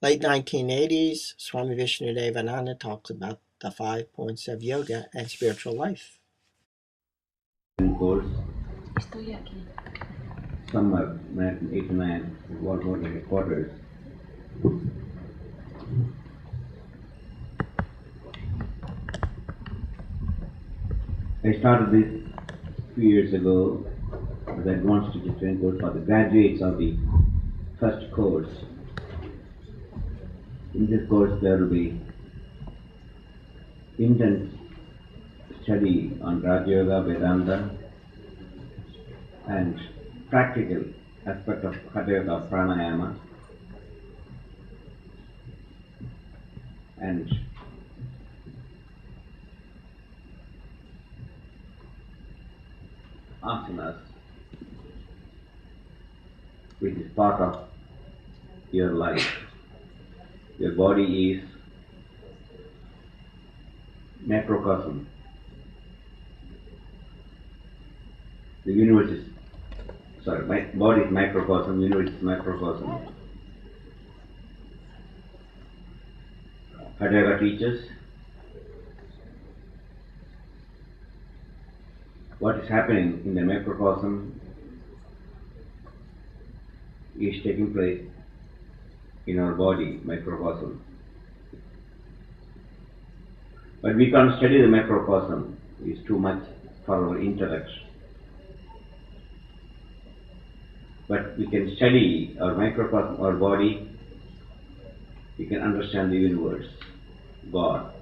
Late 1980s, Swami Vishnu-devananda talks about the 5 points of yoga and spiritual life. Course. Summer 1989, what were the headquarters. I started this a few years ago as advanced teacher training course for the graduates of the first course. In this course there will be intense study on Raja Yoga, Vedanta, and practical aspect of Hatha Yoga, Pranayama, and asanas, which is part of your life. Your body is macrocosm. The universe is, my body is microcosm, universe is macrocosm. Hatha Yoga teaches what is happening in the macrocosm is taking place in our body, microcosm. But we can't study the macrocosm, it's too much for our intellect. But we can study our microcosm, our body, we can understand the universe, God.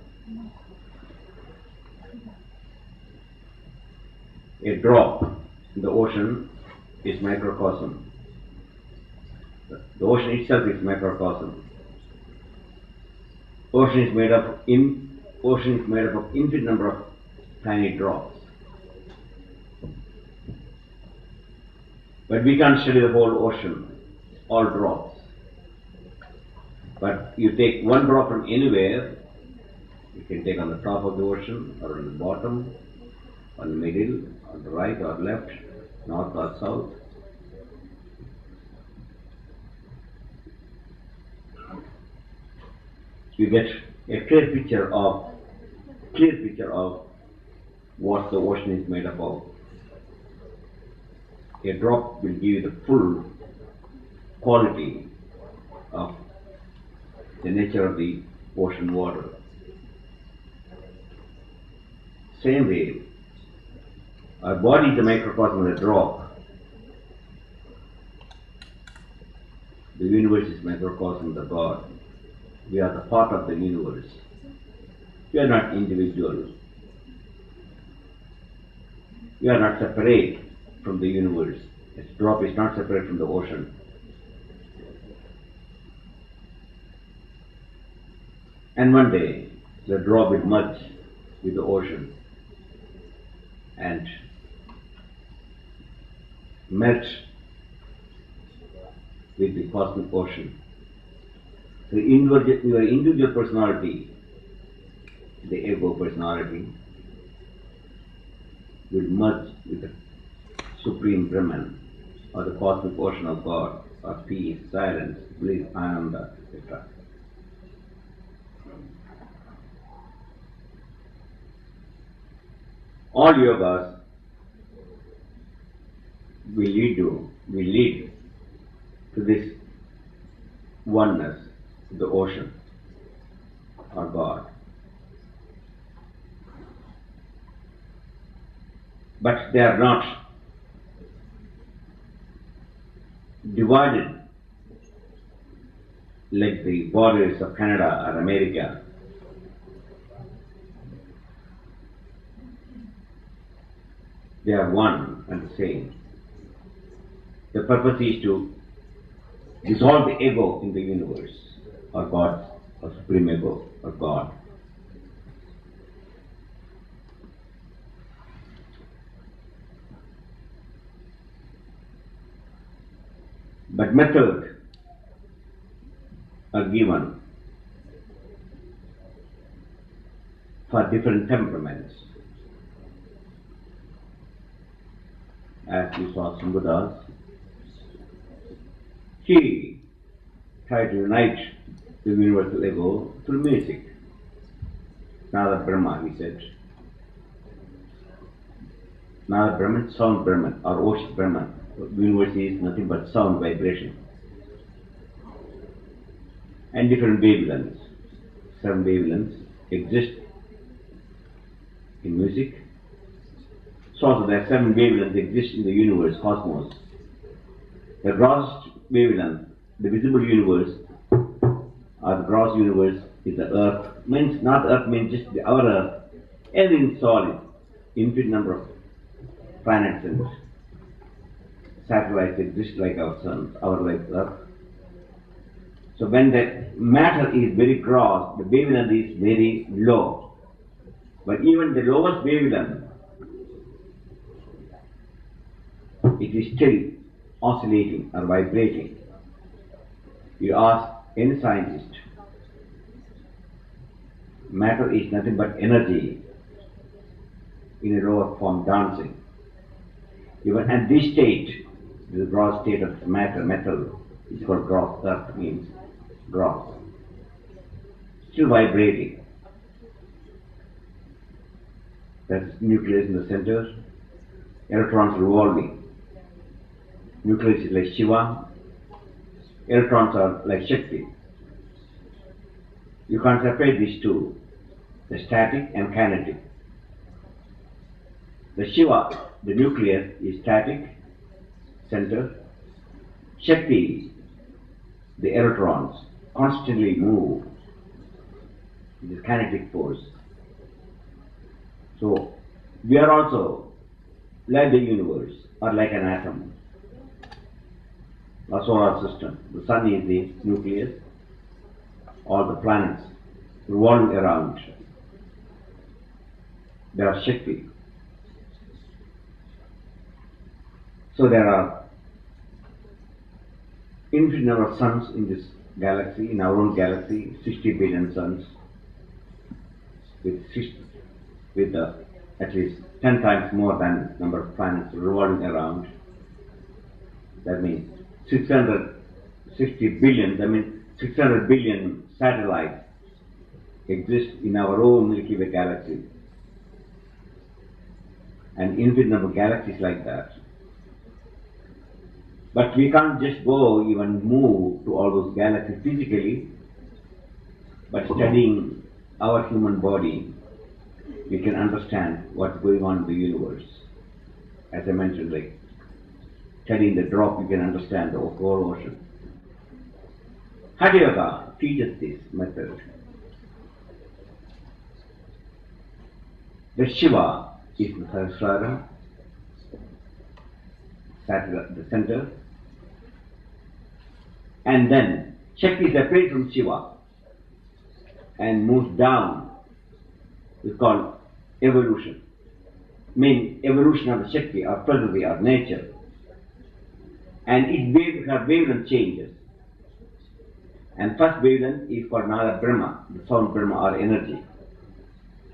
A drop in the ocean is microcosm. The ocean itself is microcosm. Ocean is made up of infinite number of tiny drops. But we can't study the whole ocean, all drops. But you take one drop from anywhere, you can take on the top of the ocean, or on the bottom, on the middle, on the right or left, north or south. You get a clear picture of what the ocean is made up of. A drop will give you the full quality of the nature of the ocean water. Same way, our body is a microcosm of a drop. The universe is microcosm of the God. We are the part of the universe. We are not individual. We are not separate from the universe. A drop is not separate from the ocean. And one day, the drop will merge with the ocean and melt with the cosmic ocean. So your individual personality, the ego personality, will merge with the Supreme Brahman, or the cosmic ocean of God, or peace, silence, bliss, ananda, etc. All yogas will lead to this oneness, the ocean, or God. But they are not divided like the borders of Canada or America. They are one and the same. The purpose is to dissolve the ego in the universe, or God, or Supreme Ego, or God. But methods are given for different temperaments. As you saw Shambu, he tried to unite the universal ego through music. Nada Brahma, he said. Nada Brahman, sound Brahman, or Osh Brahman. The universe is nothing but sound vibration. And different wavelengths. 7 wavelengths exist in music. So also there are 7 wavelengths exist in the universe, cosmos. The gross wavelength, the visible universe, or the gross universe is the earth. Means not earth means just our earth. Everything solid. Infinite number of planets and satellites exist like our sun, our like earth. So when the matter is very gross, the wavelength is very low. But even the lowest wavelength, it is still oscillating or vibrating. You ask any scientist, matter is nothing but energy in a lower form dancing. Even at this state, the gross state of matter, metal, is called gross, earth means gross. Still vibrating. That's nucleus in the center, electrons revolving. Nucleus is like Shiva, electrons are like Shakti. You can't separate these two, the static and kinetic. The Shiva, the nucleus, is static, center. Shakti, the electrons, constantly move. It is kinetic force. So, we are also like the universe, or like an atom. Our solar system. The sun is the nucleus. All the planets revolving around. They are Shakti. So there are infinite number of suns in this galaxy, in our own galaxy, 60 billion suns, with at least 10 times more than number of planets revolving around. That means 660 billion, that means 600 billion satellites exist in our own Milky Way galaxy. And infinite number of galaxies like that. But we can't just go even move to all those galaxies physically, but studying our human body, we can understand what's going on in the universe. As I mentioned, like studying the drop, you can understand the whole ocean. Hatha Yoga teaches this method. The Shiva is the Sahasrara, the center, and then Shakti separates from Shiva and moves down. It's called evolution. Means evolution of the Shakti or Prakriti or nature. And her wavelength changes. And first wavelength is called Nada Brahma, the sound Brahma or energy.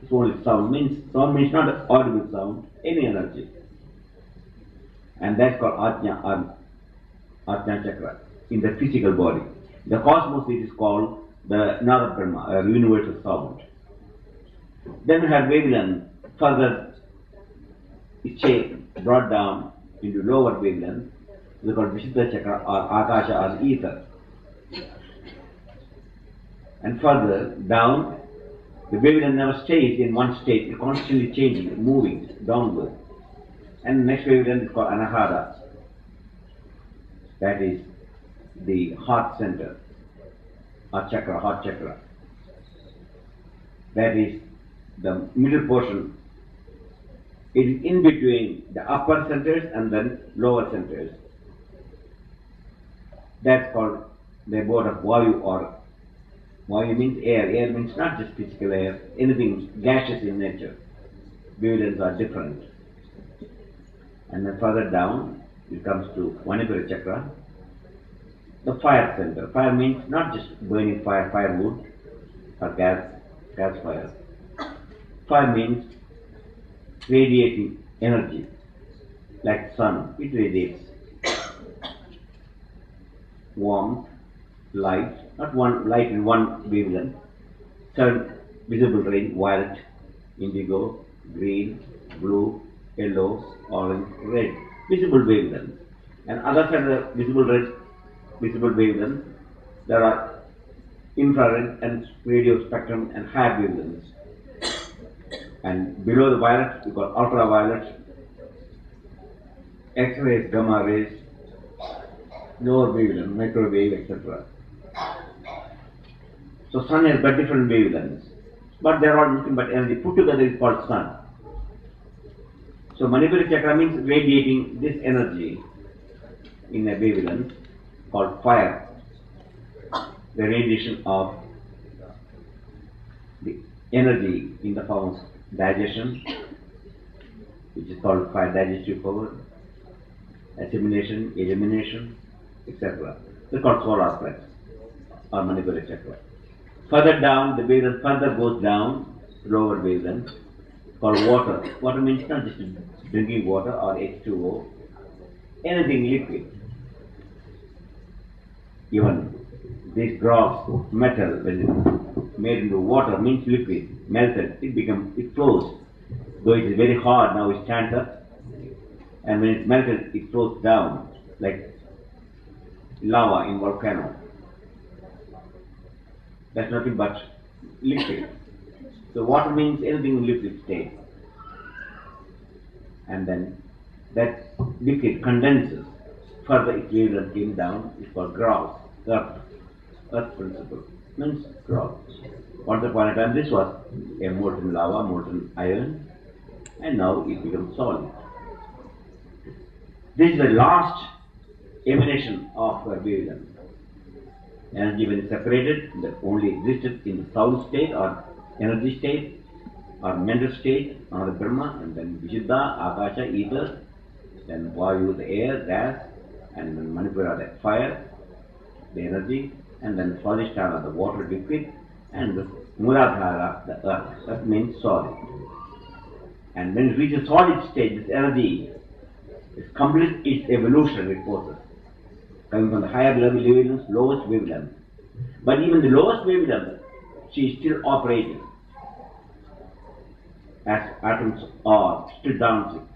It's only sound means not audible sound, any energy. And that's called Ajna or Ajna Chakra in the physical body. The cosmos it is called the Nada Brahma or universal sound. Then her wavelength further is changed, brought down into lower wavelength. It's called Vishuddha Chakra or Akasha or ether. And further down, the wavelength never stays in one state, it's constantly changing, moving downward. And the next wavelength is called Anahata. That is the heart center, heart chakra. That is the middle portion. It is in between the upper centers and then lower centers. That's called the abode of Vayu, or Vayu means air. Air means not just physical air, anything gaseous in nature. Wavelengths are different. And then further down, it comes to Manipura Chakra, the fire center. Fire means not just burning fire, firewood, or gas fire. Fire means radiating energy, like sun. It radiates warmth, light, not one light in one wavelength. Certain visible range: violet, indigo, green, blue, yellow, orange, red. Visible wavelengths. And other side of the visible wavelengths, there are infrared and radio spectrum and higher wavelengths. And below the violet, we got ultraviolet, X-rays, gamma rays, lower wavelength, microwave, etc. So sun has got different wavelengths, but they are all nothing but energy. Put together is called sun. So Manipura chakra means radiating this energy in a wavelength called fire. The radiation of the energy in the form of digestion, which is called fire digestive power, assimilation, elimination, etc. They are called solar plex or Manipura chakra. Further down, the wavelength further goes down, lower wavelength, called water. Water means not just drinking water or H2O, anything liquid. Even this gross metal, when it's made into water, means liquid, melted, it flows. Though it is very hard, now it stands up, and when it's melted, it flows down like lava in volcano. That's nothing but liquid. So water means anything in liquid state. And then that liquid condenses. Further its wavelength came down, it's called gross, earth principle, means gross. Once upon a time this was a molten lava, molten iron, and now it becomes solid. This is the last emanation of a wavelength. Energy, when it's separated, that only existed in the sound state or energy state or mental state, or the Brahma, and then Vishuddha, Akasha, ether, then Vayu, the air, gas, and then Manipura, the fire, the energy, and then Swadhisthana, the water, liquid, and the Muladhara, the earth. That means solid. And when it reaches solid state, this energy is complete its evolutionary process, coming from the higher level wavelengths, lowest wavelength. But even the lowest wavelength, she is still operating as atoms are still dancing.